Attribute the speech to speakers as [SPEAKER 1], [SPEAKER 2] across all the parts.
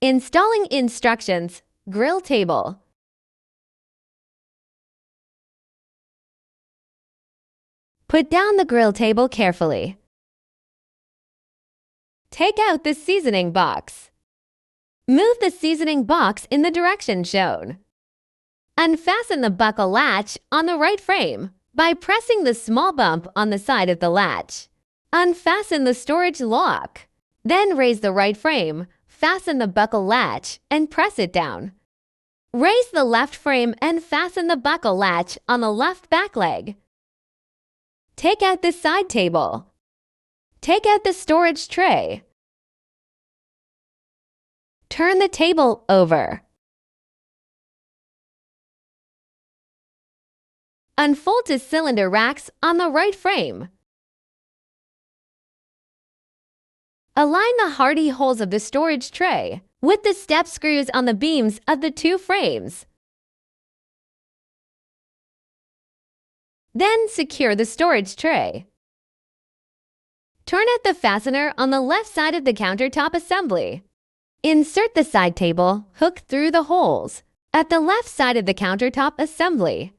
[SPEAKER 1] Installing instructions. Grill table. Put down the grill table carefully. Take out the seasoning box. Move the seasoning box in the direction shown. Unfasten the buckle latch on the right frame by pressing the small bump on the side of the latch. Unfasten the storage lock. Then raise the right frame, fasten the buckle latch, and press it down. Raise the left frame and fasten the buckle latch on the left back leg. Take out the side table. Take out the storage tray. Turn the table over. Unfold the cylinder racks on the right frame. Align the hardy holes of the storage tray with the step screws on the beams of the two frames. Then secure the storage tray. Turn out the fastener on the left side of the countertop assembly. Insert the side table hook through the holes at the left side of the countertop assembly.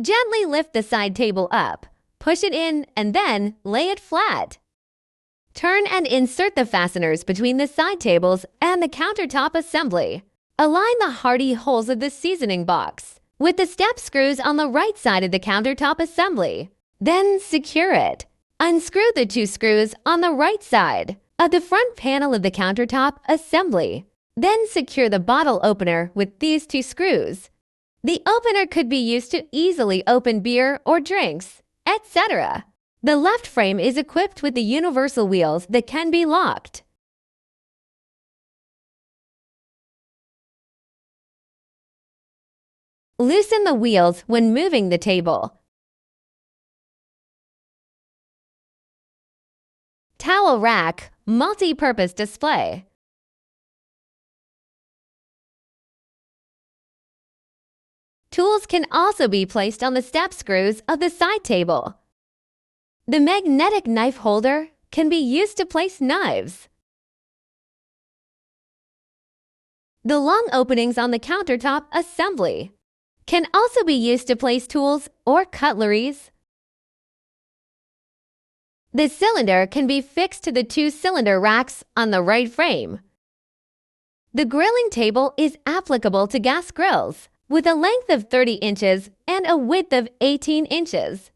[SPEAKER 1] Gently lift the side table up, push it in, and then lay it flat. Turn and insert the fasteners between the side tables and the countertop assembly. Align the hardy holes of the seasoning box with the step screws on the right side of the countertop assembly. Then secure it. Unscrew the two screws on the right side of the front panel of the countertop assembly. Then secure the bottle opener with these two screws. The opener could be used to easily open beer or drinks, etc. The left frame is equipped with the universal wheels that can be locked. Loosen the wheels when moving the table. Towel rack, multi-purpose display. Tools can also be placed on the step screws of the side table. The magnetic knife holder can be used to place knives. The long openings on the countertop assembly can also be used to place tools or cutleries. The cylinder can be fixed to the two cylinder racks on the right frame. The grilling table is applicable to gas grills with a length of 30 inches and a width of 18 inches.